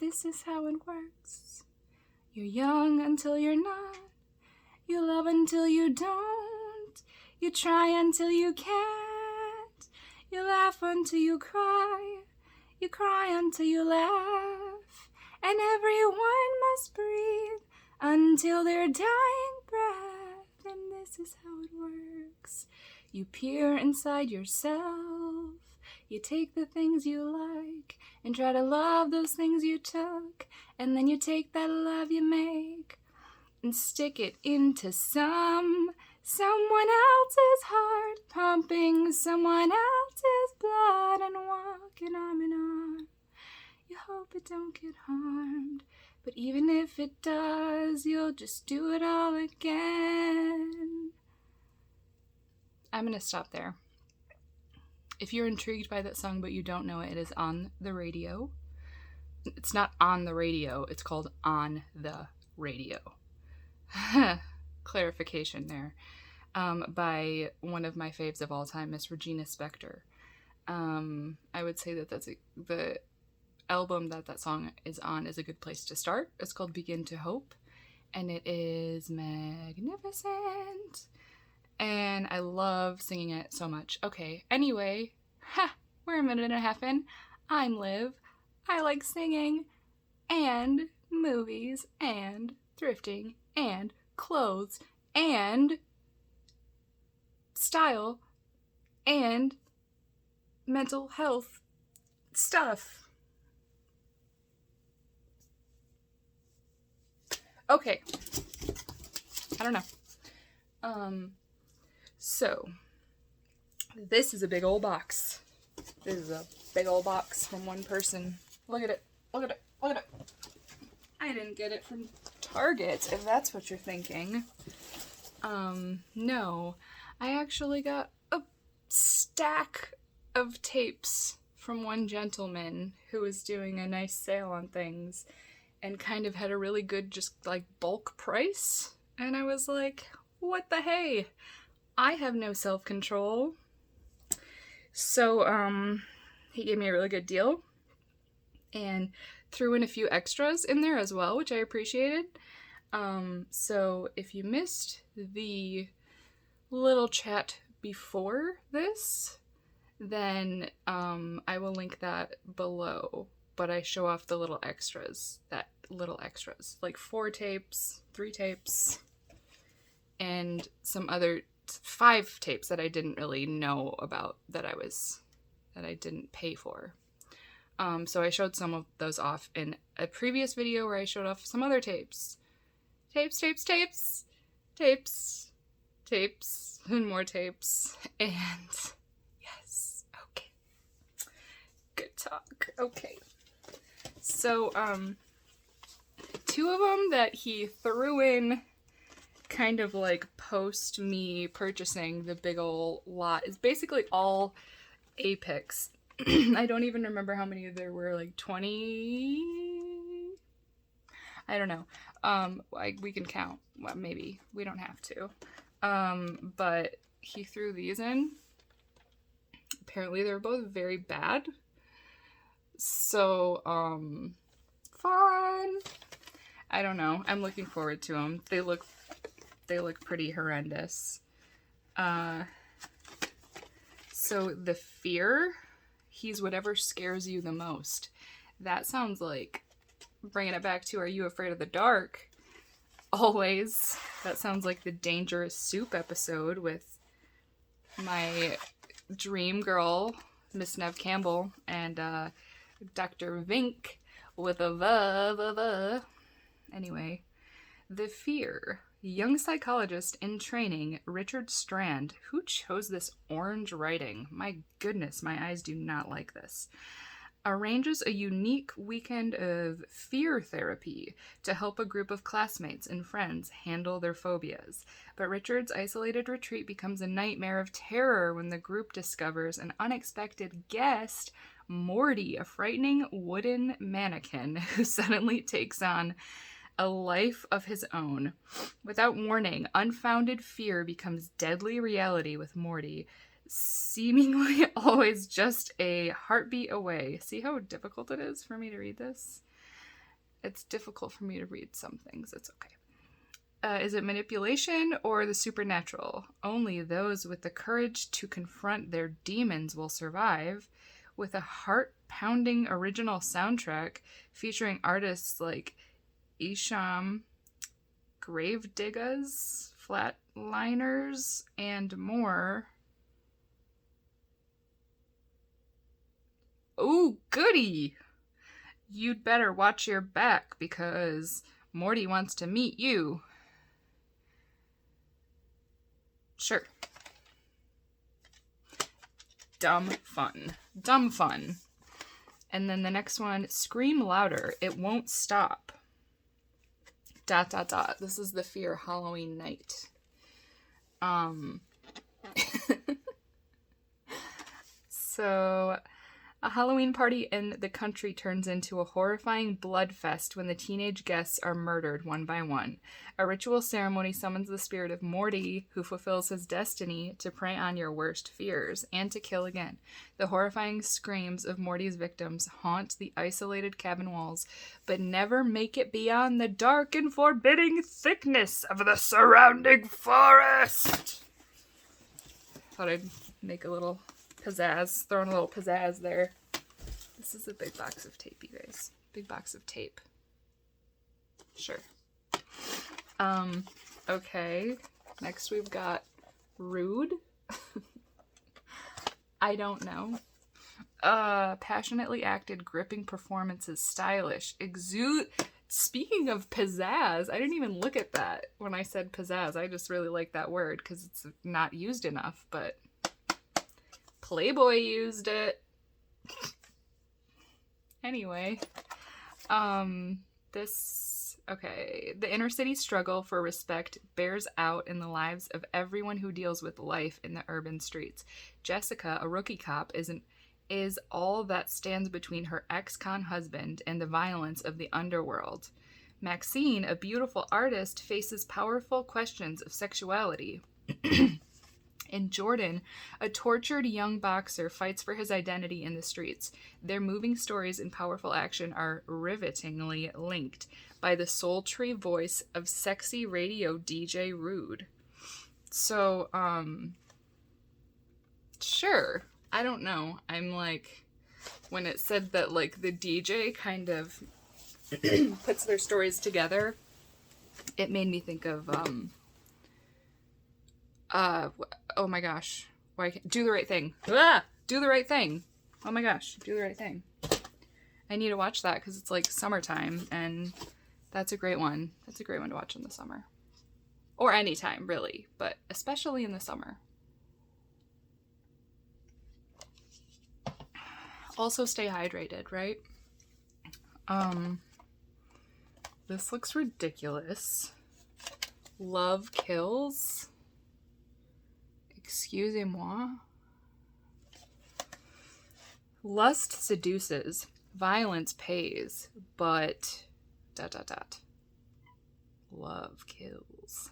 this is how it works. You're young until you're not. You love until you don't. You try until you can't. You laugh until you cry. You cry until you laugh. And everyone must breathe until their dying breath. And this is how it works. You peer inside yourself. You take the things you like and try to love those things you took. And then you take that love you make and stick it into someone else's heart, pumping someone else's blood and walking arm in arm. You hope it don't get harmed, but even if it does, you'll just do it all again. I'm gonna stop there. If you're intrigued by that song but you don't know it, it is on the radio. It's not on the radio, it's called On the Radio. Clarification there. By one of my faves of all time, Miss Regina Spektor. I would say that the album that song is on is a good place to start. It's called Begin to Hope, and it is magnificent. And I love singing it so much. Okay, anyway, we're a minute and a half in. I'm Liv. I like singing, and movies, and thrifting, and clothes, and style, and mental health stuff. Okay. I don't know. So, this is a big old box. This is a big old box from one person. Look at it. Look at it. Look at it. I didn't get it from Target, if that's what you're thinking. No. I actually got a stack of tapes from one gentleman who was doing a nice sale on things and kind of had a really good just like bulk price. And I was like, what the hey? I have no self-control. So, he gave me a really good deal and threw in a few extras in there as well, which I appreciated. So if you missed the little chat before this, then I will link that below. But I show off the little extras, like 4 tapes, 3 tapes, and some other 5 tapes that I didn't really know about that I didn't pay for. So I showed some of those off in a previous video where I showed off some other tapes. Tapes, and more tapes. And yes, okay. Good talk. Okay. So, 2 of them that he threw in kind of like post me purchasing the big ol' lot is basically all APIX. I don't even remember how many there were, like 20? I don't know. We can count. Well, maybe. We don't have to. But he threw these in. Apparently they're both very bad. So, fun! I don't know. I'm looking forward to them. They look pretty horrendous. So the fear, he's whatever scares you the most. That sounds like, bringing it back to Are You Afraid of the Dark? Always. That sounds like the Dangerous Soup episode with my dream girl, Miss Nev Campbell, and Dr. Vink with a Anyway, the fear. Young psychologist in training, Richard Strand, who chose this orange writing? My goodness, my eyes do not like this. Arranges a unique weekend of fear therapy to help a group of classmates and friends handle their phobias. But Richard's isolated retreat becomes a nightmare of terror when the group discovers an unexpected guest, Morty, a frightening wooden mannequin who suddenly takes on a life of his own. Without warning, unfounded fear becomes deadly reality with Morty, seemingly always just a heartbeat away. See how difficult it is for me to read this? It's difficult for me to read some things. It's okay. Is it manipulation or the supernatural? Only those with the courage to confront their demons will survive. With a heart-pounding original soundtrack featuring artists like Isham, Gravediggers, Flatliners, and more. Ooh, goody! You'd better watch your back because Morty wants to meet you. Sure. Dumb fun. Dumb fun. And then the next one, scream louder. It won't stop. ... This is the Fear Halloween Night. So, a Halloween party in the country turns into a horrifying bloodfest when the teenage guests are murdered one by one. A ritual ceremony summons the spirit of Morty, who fulfills his destiny to prey on your worst fears and to kill again. The horrifying screams of Morty's victims haunt the isolated cabin walls, but never make it beyond the dark and forbidding thickness of the surrounding forest. Thought I'd make a little pizzazz, throw in a little pizzazz there. This is a big box of tape, you guys. Big box of tape. Sure. Okay. Next we've got rude. I don't know. Passionately acted, gripping performances, stylish, exude. Speaking of pizzazz, I didn't even look at that when I said pizzazz. I just really like that word because it's not used enough, but Playboy used it. Anyway, the inner city struggle for respect bears out in the lives of everyone who deals with life in the urban streets. Jessica, a rookie cop, is all that stands between her ex-con husband and the violence of the underworld. Maxine, a beautiful artist, faces powerful questions of sexuality. And Jordan, a tortured young boxer, fights for his identity in the streets. Their moving stories and powerful action are rivetingly linked by the sultry voice of sexy radio DJ Rude. So, sure. I don't know. I'm like, when it said that, like, the DJ kind of puts their stories together, it made me think of, oh my gosh. Do the Right Thing. Ah! Do the Right Thing. Oh my gosh. Do the Right Thing. I need to watch that because it's like summertime and that's a great one. That's a great one to watch in the summer. Or anytime, really, but especially in the summer. Also stay hydrated, right? This looks ridiculous. Love kills. Excusez-moi. Lust seduces, violence pays, but ... Love kills.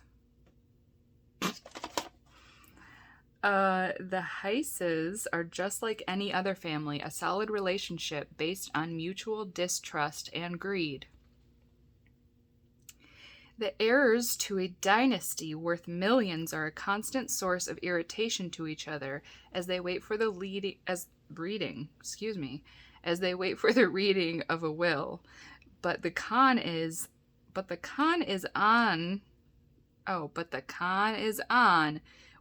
The Heises are just like any other family, a solid relationship based on mutual distrust and greed. The heirs to a dynasty worth millions are a constant source of irritation to each other as they wait for the reading of a will. But the con is on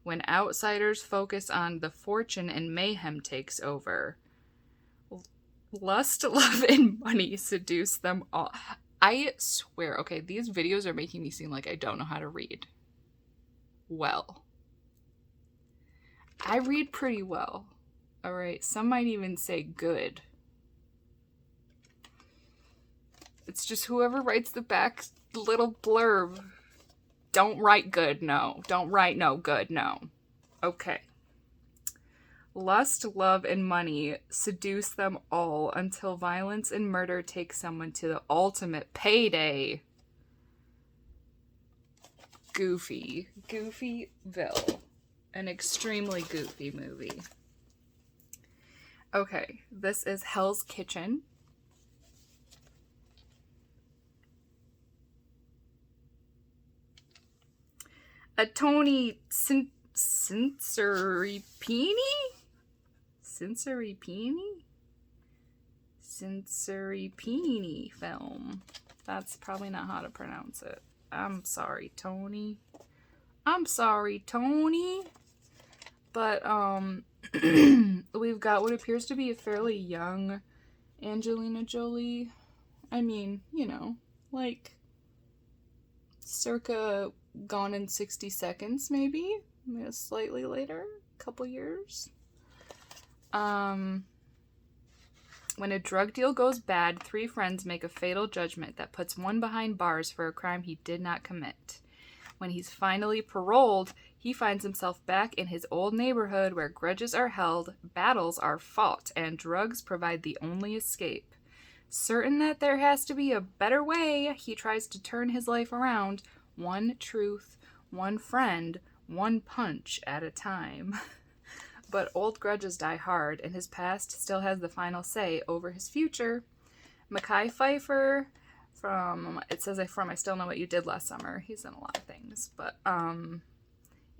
when outsiders focus on the fortune and mayhem takes over. Lust, love, and money seduce them all. I swear, okay, these videos are making me seem like I don't know how to read well. I read pretty well. All right, some might even say good. It's just whoever writes the back little blurb. Don't write good, no. Don't write no good, no. Okay. Lust, love, and money seduce them all until violence and murder take someone to the ultimate payday. Goofyville. An extremely goofy movie. Okay, this is Hell's Kitchen. A Tony Sinceripini? Sinceripini film. That's probably not how to pronounce it. I'm sorry, Tony. But, we've got what appears to be a fairly young Angelina Jolie. I mean, you know, like, circa Gone in 60 Seconds, maybe? Slightly later, a couple years. When a drug deal goes bad, 3 friends make a fatal judgment that puts one behind bars for a crime he did not commit. When he's finally paroled, he finds himself back in his old neighborhood where grudges are held, battles are fought, and drugs provide the only escape. Certain that there has to be a better way, he tries to turn his life around, one truth, one friend, one punch at a time. But old grudges die hard, and his past still has the final say over his future. Mekhi Phifer from I Still Know What You Did Last Summer. He's in a lot of things. But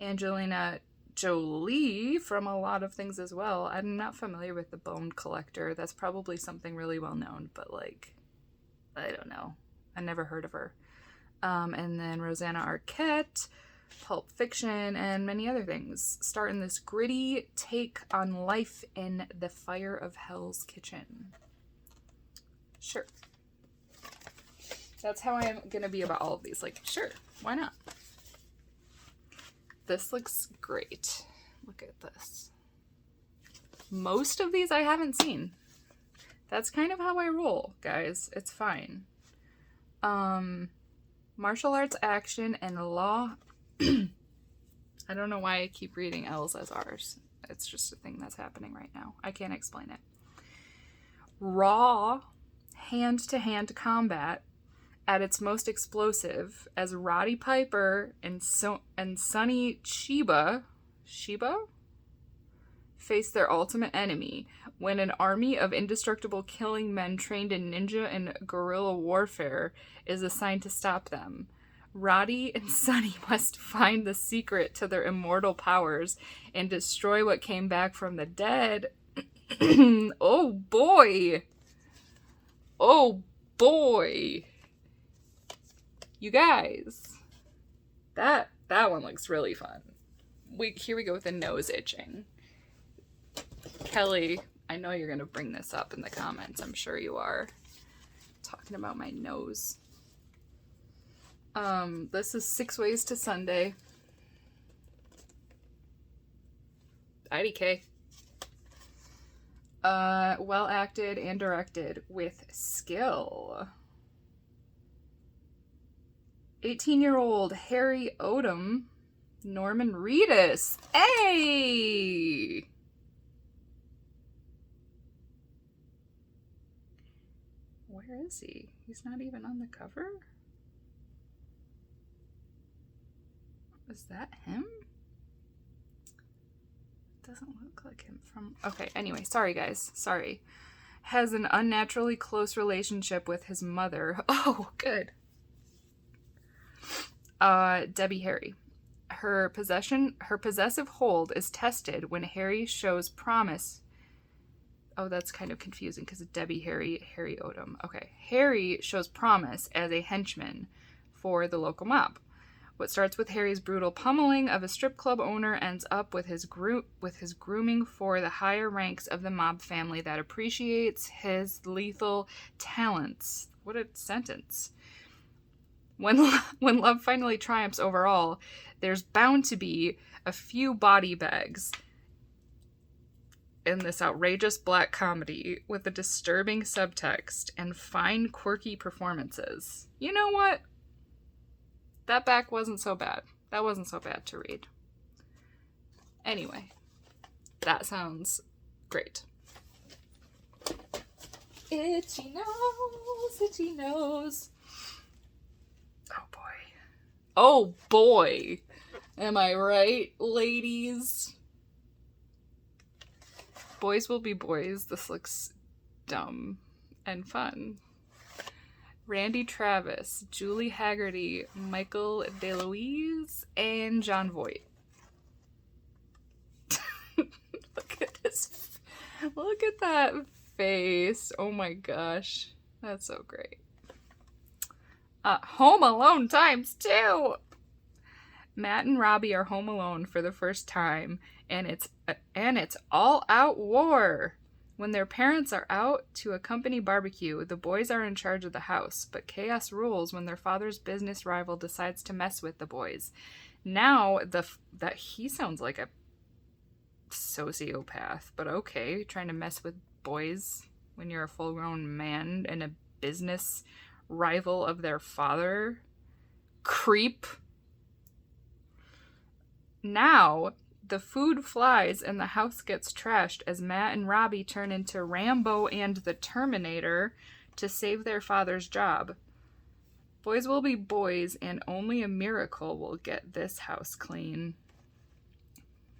Angelina Jolie from a lot of things as well. I'm not familiar with The Bone Collector. That's probably something really well known, but like, I don't know. I never heard of her. And then Rosanna Arquette, Pulp Fiction, and many other things star in this gritty take on life in the fire of Hell's Kitchen. Sure. That's how I am going to be about all of these. Like, sure, why not? This looks great. Look at this. Most of these I haven't seen. That's kind of how I roll, guys. It's fine. Martial arts, action, and law. I don't know why I keep reading L's as R's. It's just a thing that's happening right now. I can't explain it. Raw, hand-to-hand combat at its most explosive as Roddy Piper and Sonny Chiba face their ultimate enemy when an army of indestructible killing men trained in ninja and guerrilla warfare is assigned to stop them. Roddy and Sonny must find the secret to their immortal powers and destroy what came back from the dead. Oh boy! Oh boy! You guys, that one looks really fun. Here we go with the nose itching. Kelly, I know you're going to bring this up in the comments. I'm sure you are. Talking about my nose. This is 6 Ways to Sunday. IDK. Well acted and directed with skill. 18-year-old Harry Odom, Norman Reedus. Hey! Where is he? He's not even on the cover? Is that him? Doesn't look like him from... Okay, anyway, sorry guys. Sorry. Has an unnaturally close relationship with his mother. Oh, good. Debbie Harry. Her possessive hold is tested when Harry shows promise. Oh, that's kind of confusing because Debbie Harry Odom. Okay. Harry shows promise as a henchman for the local mob. What starts with Harry's brutal pummeling of a strip club owner ends up with his grooming for the higher ranks of the mob family that appreciates his lethal talents. What a sentence. When love finally triumphs over all, there's bound to be a few body bags in this outrageous black comedy with a disturbing subtext and fine, quirky performances. You know what? That back wasn't so bad. That wasn't so bad to read. Anyway, that sounds great. Itchy nose, itchy nose. Oh boy. Oh boy. Am I right, ladies? Boys will be boys. This looks dumb and fun. Randy Travis, Julie Haggerty, Michael DeLuise, and John Voight. Look at this. Look at that face. Oh my gosh. That's so great. Home Alone ×2. Matt and Robbie are home alone for the first time, and it's all out war. When their parents are out to a company barbecue, the boys are in charge of the house, but chaos rules when their father's business rival decides to mess with the boys. Now, that he sounds like a sociopath, but okay, trying to mess with boys when you're a full-grown man and a business rival of their father. Creep. Now, the food flies and the house gets trashed as Matt and Robbie turn into Rambo and the Terminator to save their father's job. Boys will be boys, and only a miracle will get this house clean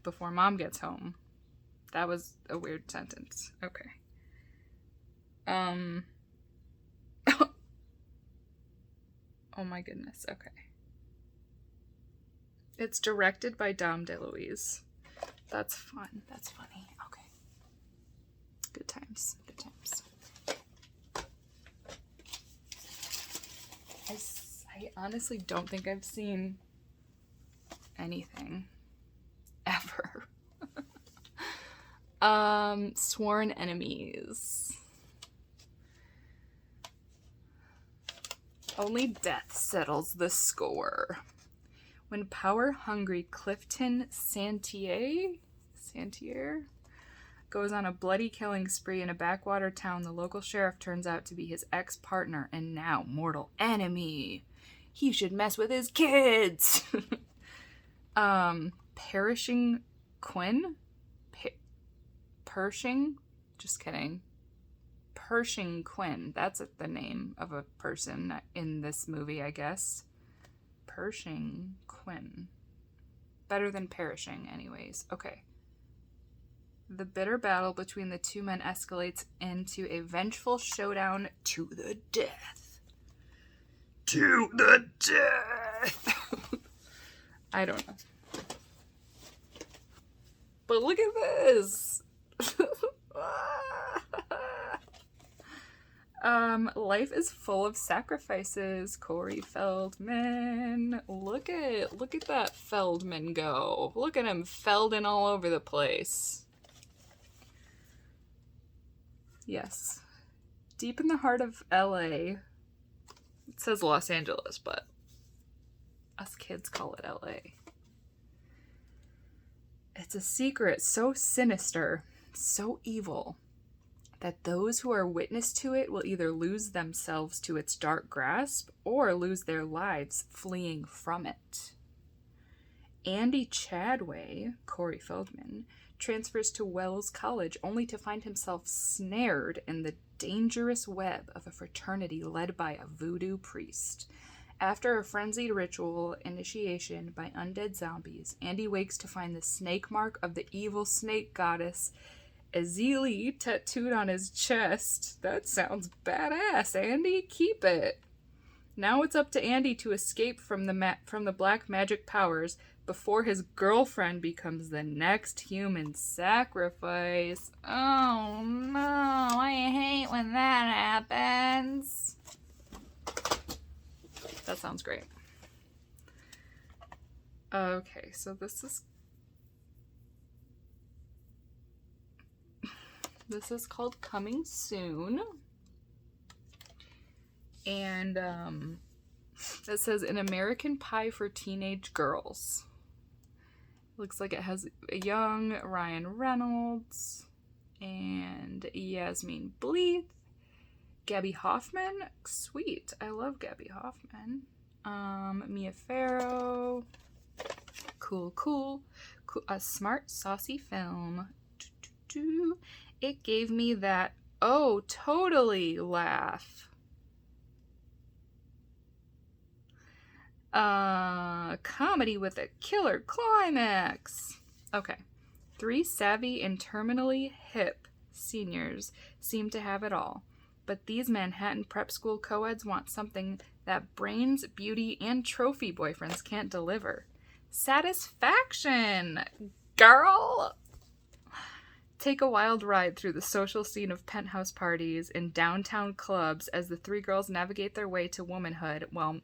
before Mom gets home. That was a weird sentence. Okay. Oh my goodness. Okay. It's directed by Dom DeLuise. That's fun. That's funny. Okay. Good times. Good times. I honestly don't think I've seen anything ever. Sworn Enemies. Only death settles the score. When power-hungry Clifton Santier goes on a bloody killing spree in a backwater town, the local sheriff turns out to be his ex-partner and now mortal enemy. He should mess with his kids. Perishing Quinn? Pershing? Just kidding. Pershing Quinn. That's the name of a person in this movie, I guess. Pershing Quinn. Better than perishing, anyways. Okay. The bitter battle between the two men escalates into a vengeful showdown to the death. To the death! I don't know. But look at this! Life is full of sacrifices. Corey Feldman. Look at that Feldman go. Look at him Felding all over the place. Yes. Deep in the heart of LA. It says Los Angeles, but us kids call it LA. It's a secret so sinister, so evil, that those who are witness to it will either lose themselves to its dark grasp or lose their lives fleeing from it. Andy Chadway, Corey Feldman, transfers to Wells College only to find himself snared in the dangerous web of a fraternity led by a voodoo priest. After a frenzied ritual initiation by undead zombies, Andy wakes to find the snake mark of the evil snake goddess Azili tattooed on his chest. That sounds badass, Andy. Keep it. Now it's up to Andy to escape from the black magic powers before his girlfriend becomes the next human sacrifice. Oh no, I hate when that happens. That sounds great. Okay, so this is called Coming Soon. And it says An American Pie for Teenage Girls. Looks like it has a young Ryan Reynolds and Yasmin Bleeth. Gabby Hoffman. Sweet. I love Gabby Hoffman. Mia Farrow. Cool. A smart, saucy film. It gave me that, oh, totally laugh. Comedy with a killer climax. Okay. 3 savvy and terminally hip seniors seem to have it all. But these Manhattan prep school co-eds want something that brains, beauty, and trophy boyfriends can't deliver. Satisfaction, girl! Take a wild ride through the social scene of penthouse parties and downtown clubs as the three girls navigate their way to womanhood while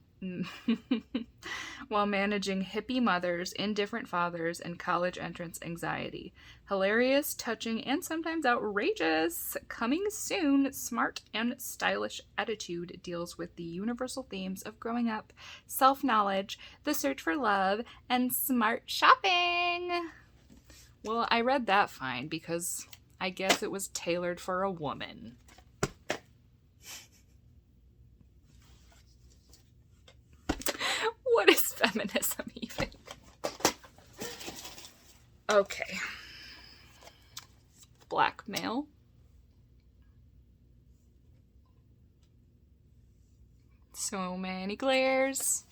managing hippie mothers, indifferent fathers, and college entrance anxiety. Hilarious, touching, and sometimes outrageous. Coming soon, Smart and Stylish Attitude deals with the universal themes of growing up, self-knowledge, the search for love, and smart shopping. Well, I read that fine because I guess it was tailored for a woman. What is feminism even? Okay. Blackmail. So many glares.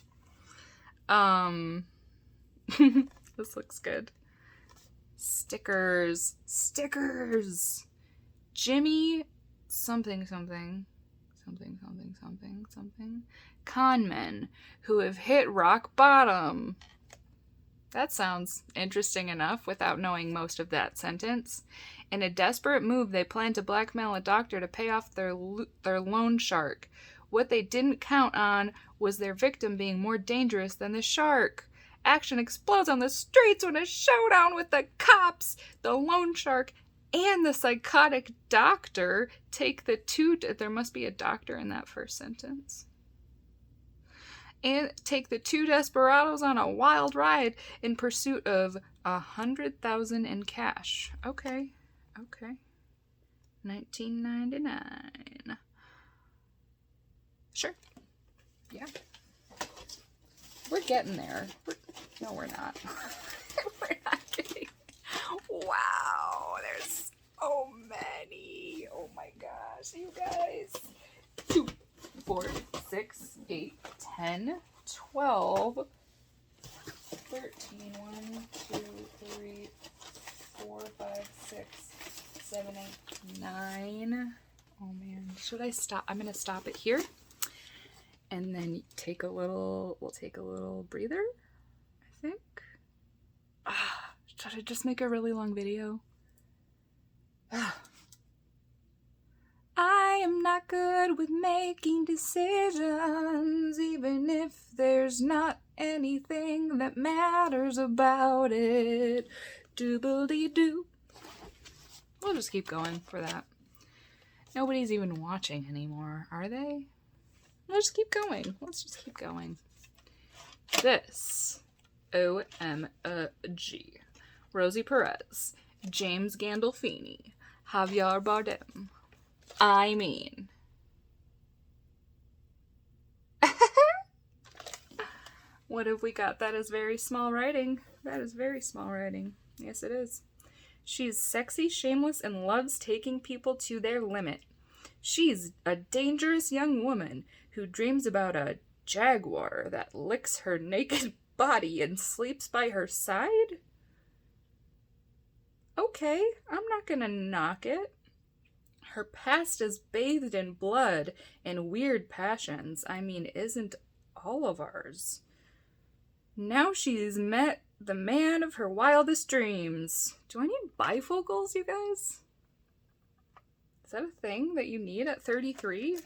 This looks good. Stickers. Jimmy something. Con men who have hit rock bottom. That sounds interesting enough without knowing most of that sentence. In a desperate move, they plan to blackmail a doctor to pay off their loan shark. What they didn't count on was their victim being more dangerous than the shark. Action explodes on the streets when a showdown with the cops, the loan shark, and the psychotic doctor take the two... There must be a doctor in that first sentence. And take the two desperados on a wild ride in pursuit of $100,000 in cash. Okay. 1999. Sure. Yeah. We're getting there. No, we're not. We're not kidding. Wow, there's so many. Oh my gosh, you guys. 2, 4, 6, 8, 10, 12, 13, 1, 2, 3, 4, 5, 6, 7, 8, 9. Oh man, should I stop? I'm gonna stop it here. And then we'll take a little breather, I think. Should I just make a really long video? I am not good with making decisions, even if there's not anything that matters about it. Doobly-doo. We'll just keep going for that. Nobody's even watching anymore, are they? Let's just keep going. This. OMG. Rosie Perez. James Gandolfini. Javier Bardem. I mean. What have we got? That is very small writing. Yes, it is. She's sexy, shameless, and loves taking people to their limit. She's a dangerous young woman who dreams about a jaguar that licks her naked body and sleeps by her side? Okay, I'm not gonna knock it. Her past is bathed in blood and weird passions. I mean, isn't all of ours? Now she's met the man of her wildest dreams. Do I need bifocals, you guys? Is that a thing that you need at 33?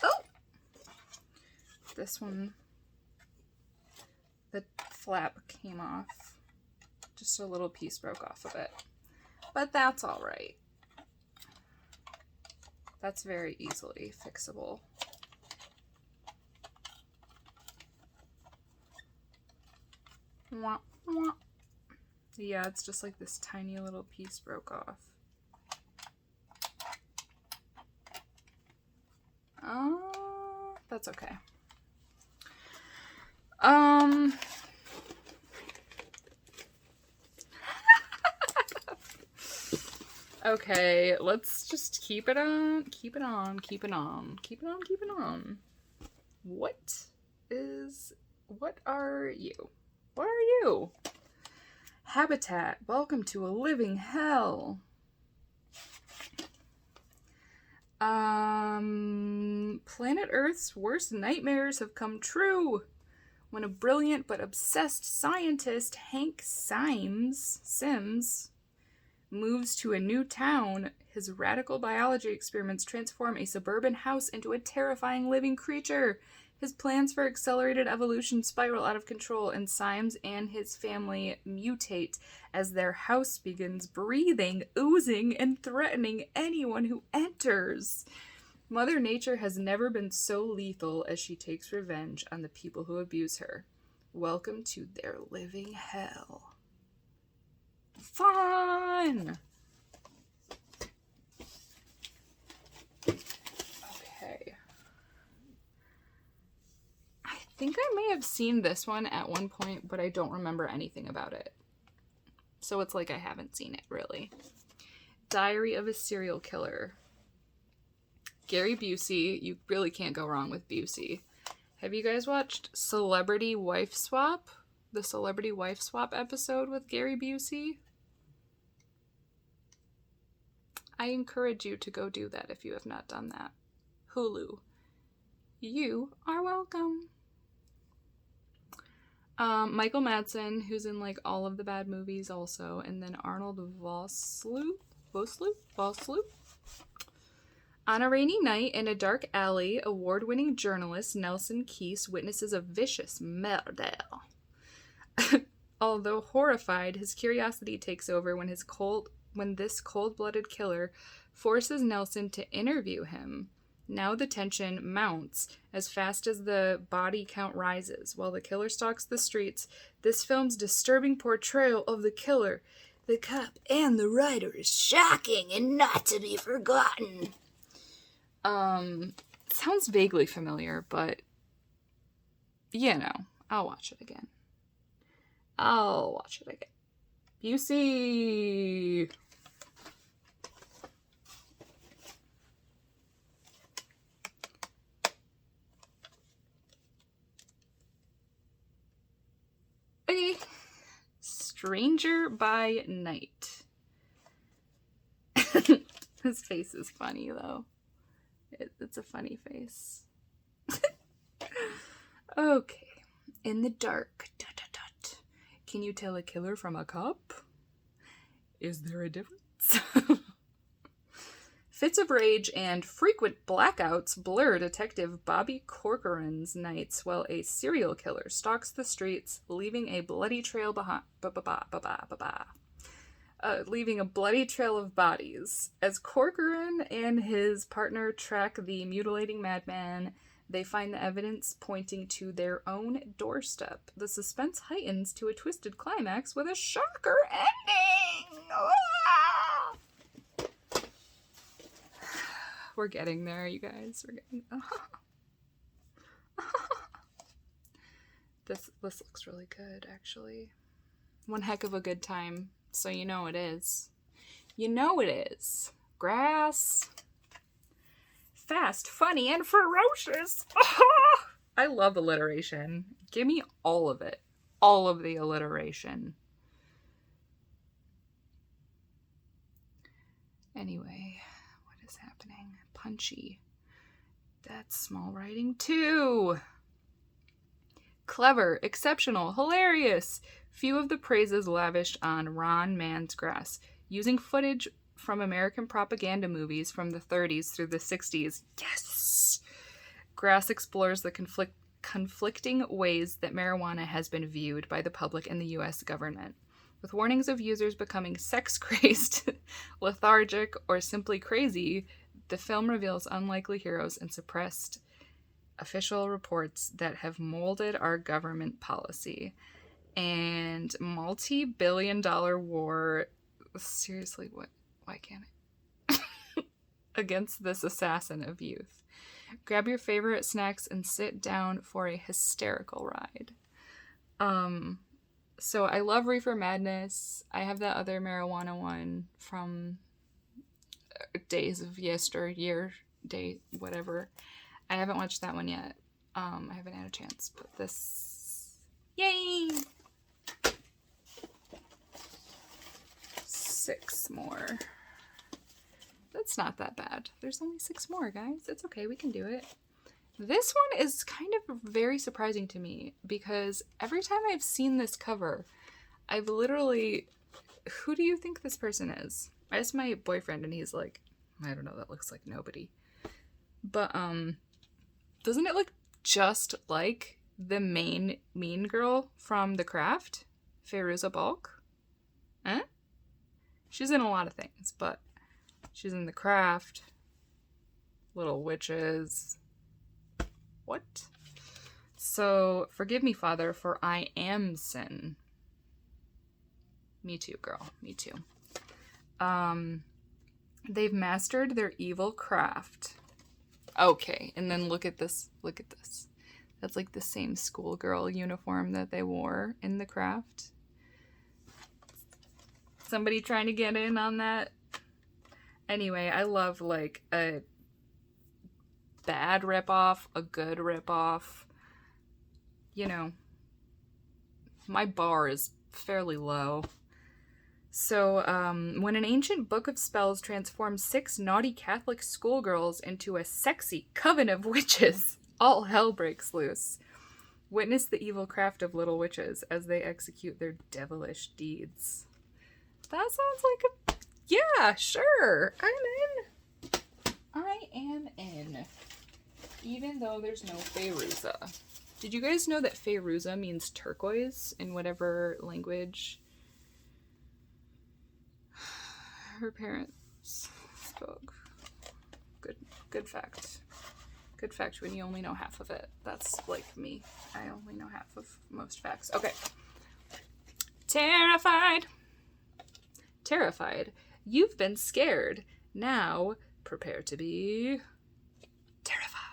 Oh! This one, the flap came off. Just a little piece broke off of it. But that's all right. That's very easily fixable. Wah, wah. Yeah, it's just like this tiny little piece broke off. That's okay. Okay, let's just keep it on. What are you? Habitat, welcome to a living hell. Planet Earth's worst nightmares have come true. When a brilliant but obsessed scientist, Hank Sims, moves to a new town, his radical biology experiments transform a suburban house into a terrifying living creature. His plans for accelerated evolution spiral out of control, and Symes and his family mutate as their house begins breathing, oozing, and threatening anyone who enters. Mother Nature has never been so lethal as she takes revenge on the people who abuse her. Welcome to their living hell. Fun! Okay. I think I may have seen this one at one point, but I don't remember anything about it. So it's like I haven't seen it, really. Diary of a Serial Killer. Gary Busey. You really can't go wrong with Busey. Have you guys watched Celebrity Wife Swap? The Celebrity Wife Swap episode with Gary Busey? I encourage you to go do that if you have not done that. Hulu. You are welcome. Michael Madsen, who's in like all of the bad movies also, and then Arnold Vosloo. On a rainy night in a dark alley, award-winning journalist Nelson Keese witnesses a vicious murder. Although horrified, his curiosity takes over when this cold-blooded killer forces Nelson to interview him. Now the tension mounts as fast as the body count rises. While the killer stalks the streets, this film's disturbing portrayal of the killer, the cop, and the writer is shocking and not to be forgotten. Sounds vaguely familiar, but, you know, I'll watch it again. Busey! Okay. Stranger by Night. His face is funny, though. It's a funny face. Okay. In the dark. Can you tell a killer from a cop? Is there a difference? Fits of rage and frequent blackouts blur Detective Bobby Corcoran's nights while a serial killer stalks the streets, leaving a bloody trail behind. Leaving a bloody trail of bodies. As Corcoran and his partner track the mutilating madman, they find the evidence pointing to their own doorstep. The suspense heightens to a twisted climax with a shocker ending! Ah! We're getting there, you guys. We're getting... This looks really good, actually. One heck of a good time. So you know it is. You know it is. Grass. Fast, funny, and ferocious. I love alliteration. Give me all of it. All of the alliteration. Anyway, what is happening? Punchy. That's small writing too. Clever, exceptional, hilarious. Few of the praises lavished on Ron Mansgrass, using footage from American propaganda movies from the 30s through the 60s. Yes! Grass explores the conflicting ways that marijuana has been viewed by the public and the U.S. government. With warnings of users becoming sex-crazed, lethargic, or simply crazy, the film reveals unlikely heroes and suppressed official reports that have molded our government policy. And multi-billion-dollar war... Seriously, what? Why can't I? Against this assassin of youth. Grab your favorite snacks and sit down for a hysterical ride. So I love Reefer Madness. I have that other marijuana one from Days of Yesteryear, whatever. I haven't watched that one yet. I haven't had a chance, but this... Yay! 6 more. That's not that bad. There's only 6 more, guys. It's okay. We can do it. This one is kind of very surprising to me because every time I've seen this cover, I've literally... Who do you think this person is? I asked my boyfriend and he's like, I don't know, that looks like nobody. But, doesn't it look just like the main mean girl from The Craft? Fairuza Balk? Eh? She's in a lot of things, but she's in The Craft. Little Witches. What? So, forgive me, Father, for I am sin. Me too, girl. Me too. They've mastered their evil craft. Okay, and then look at this. Look at this. That's like the same schoolgirl uniform that they wore in The Craft. Somebody trying to get in on that? Anyway, I love like a bad ripoff, a good ripoff. You know, my bar is fairly low. So, when an ancient book of spells transforms 6 naughty Catholic schoolgirls into a sexy coven of witches, all hell breaks loose. Witness the evil craft of little witches as they execute their devilish deeds. That sounds like a... Yeah, sure. I'm in. I am in. Even though there's no Fairuza. Did you guys know that Fairuza means turquoise in whatever language her parents spoke? Good fact. Good fact when you only know half of it. That's like me. I only know half of most facts. Okay. Terrified. Terrified. You've been scared. Now, prepare to be terrified.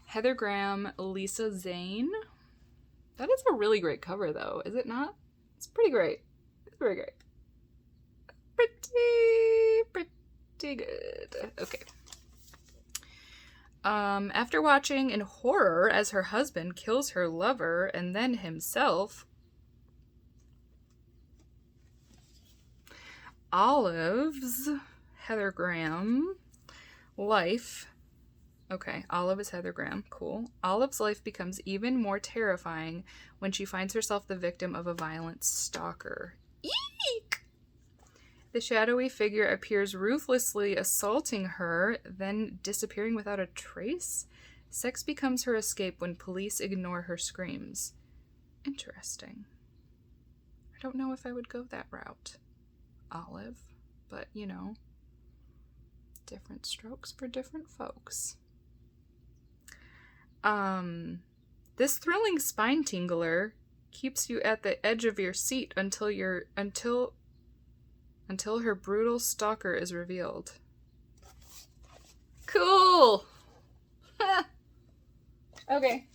Heather Graham, Lisa Zane. That is a really great cover, though, is it not? It's pretty great. It's very great. Pretty good. Okay. After watching in horror as her husband kills her lover and then himself, Olive's Heather Graham life. Okay, Olive is Heather Graham. Cool. Olive's life becomes even more terrifying when she finds herself the victim of a violent stalker. Eek! The shadowy figure appears ruthlessly assaulting her, then disappearing without a trace. Sex becomes her escape when police ignore her screams. Interesting. I don't know if I would go that route, Olive, but you know, different strokes for different folks. This thrilling spine tingler keeps you at the edge of your seat until her brutal stalker is revealed. Cool! Okay.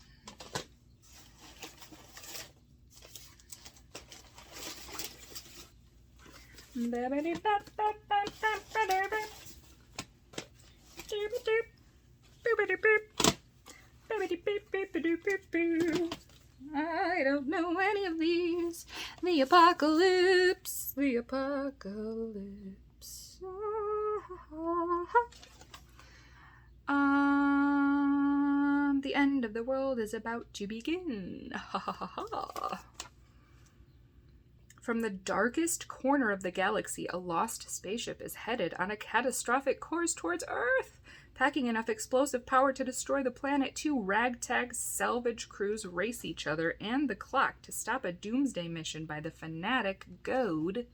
I don't know any of these. The apocalypse. The apocalypse. The end of the world is about to begin. Ha ha ha ha. From the darkest corner of the galaxy, a lost spaceship is headed on a catastrophic course towards Earth. Packing enough explosive power to destroy the planet, 2 ragtag salvage crews race each other and the clock to stop a doomsday mission by the fanatic goad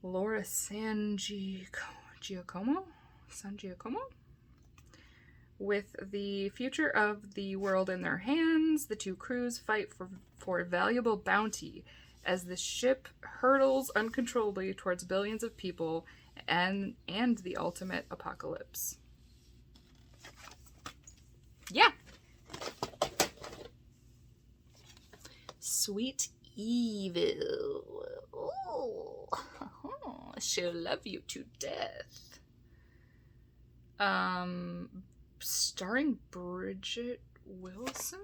Laura San Giacomo? With the future of the world in their hands, the 2 crews fight for valuable bounty as the ship hurtles uncontrollably towards billions of people and the ultimate apocalypse. Yeah. Sweet evil. Oh, she'll love you to death. Starring Bridget Wilson.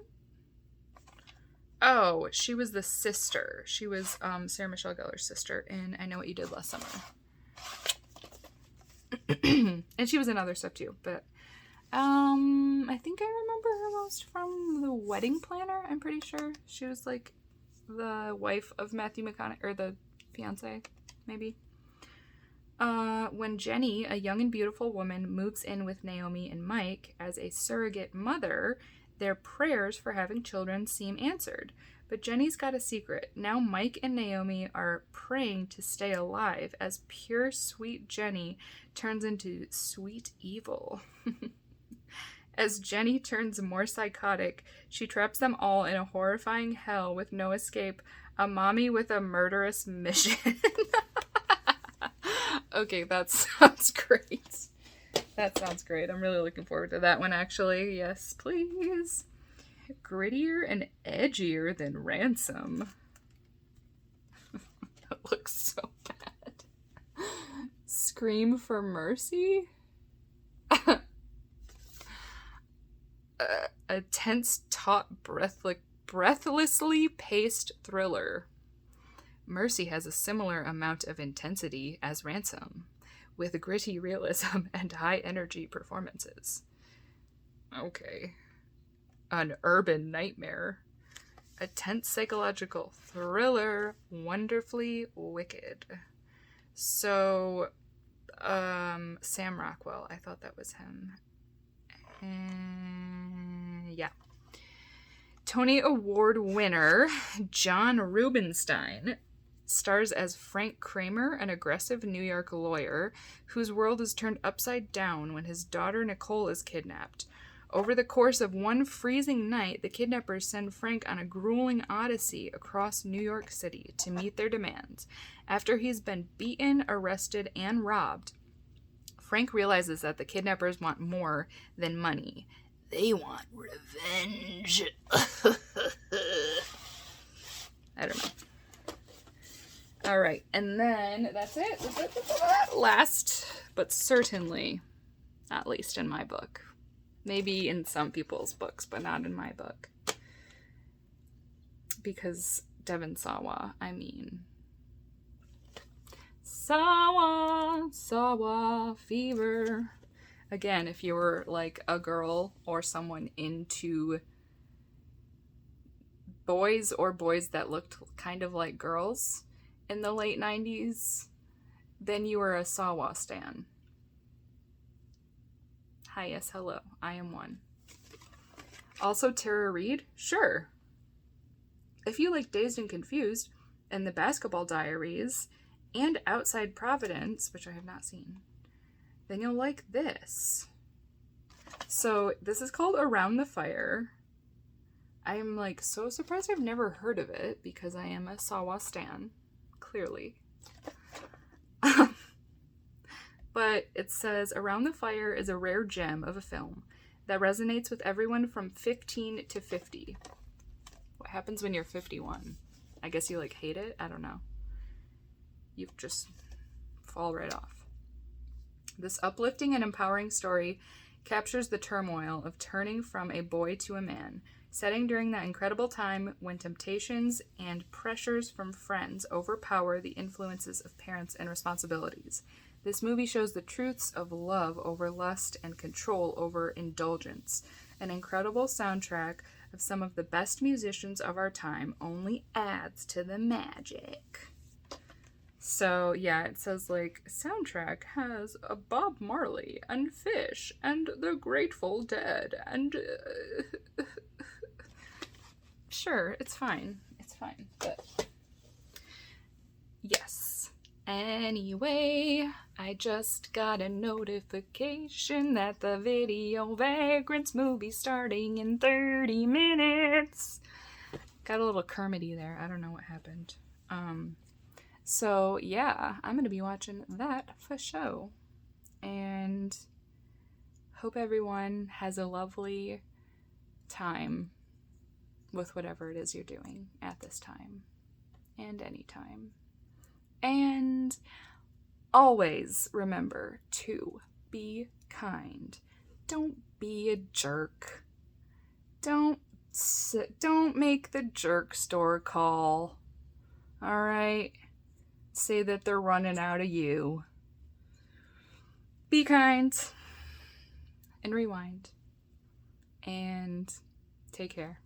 Oh, she was the sister. She was Sarah Michelle Gellar's sister in I Know What You Did Last Summer. And she was in other stuff too, but I think I remember her most from The Wedding Planner. I'm pretty sure she was like the wife of Matthew McConaughey, or the fiance, maybe. When Jenny, a young and beautiful woman, moves in with Naomi and Mike as a surrogate mother, their prayers for having children seem answered. But Jenny's got a secret. Now Mike and Naomi are praying to stay alive as pure, sweet Jenny turns into sweet evil. As Jenny turns more psychotic, she traps them all in a horrifying hell with no escape, a mommy with a murderous mission. Okay, that sounds great. That sounds great. I'm really looking forward to that one, actually. Yes, please. Grittier and edgier than Ransom. That looks so bad. Scream for Mercy? A tense, taut, breathlessly paced thriller. Mercy has a similar amount of intensity as Ransom, with gritty realism and high-energy performances. Okay. An urban nightmare. A tense psychological thriller, wonderfully wicked. So, Sam Rockwell, I thought that was him. Yeah. Tony Award winner John Rubinstein stars as Frank Kramer, an aggressive New York lawyer whose world is turned upside down when his daughter Nicole is kidnapped. Over the course of one freezing night, the kidnappers send Frank on a grueling odyssey across New York City to meet their demands. After he's been beaten, arrested, and robbed, Frank realizes that the kidnappers want more than money. They want revenge. I don't know. All right, and then that's it. Last, but certainly not least in my book. Maybe in some people's books, but not in my book. Because Devon Sawa, I mean. Sawa fever. Again, if you were like a girl or someone into boys or boys that looked kind of like girls in the late 90s, then you were a Sawa stan. Hi, yes, hello. I am one. Also, Tara Reid? Sure. If you like Dazed and Confused and The Basketball Diaries and Outside Providence, which I have not seen, then you'll like this. So this is called Around the Fire. I am like so surprised I've never heard of it because I am a Sawa stan, clearly. But it says Around the Fire is a rare gem of a film that resonates with everyone from 15 to 50. What happens when you're 51? I guess you like hate it? I don't know. You just fall right off. This uplifting and empowering story captures the turmoil of turning from a boy to a man, setting during that incredible time when temptations and pressures from friends overpower the influences of parents and responsibilities. This movie shows the truths of love over lust and control over indulgence. An incredible soundtrack of some of the best musicians of our time only adds to the magic. So, yeah, it says, like, soundtrack has a Bob Marley and Fish and the Grateful Dead and... Sure, it's fine. It's fine, but... Yes. Anyway, I just got a notification that the Video Vagrants movie's starting in 30 minutes. Got a little Kermity there. I don't know what happened. So yeah, I'm gonna be watching that for show. And hope everyone has a lovely time with whatever it is you're doing at this time. And anytime. And always remember to be kind. Don't be a jerk. Don't Don't make the jerk store call. All right? Say that they're running out of you. Be kind and rewind and take care.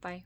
Bye.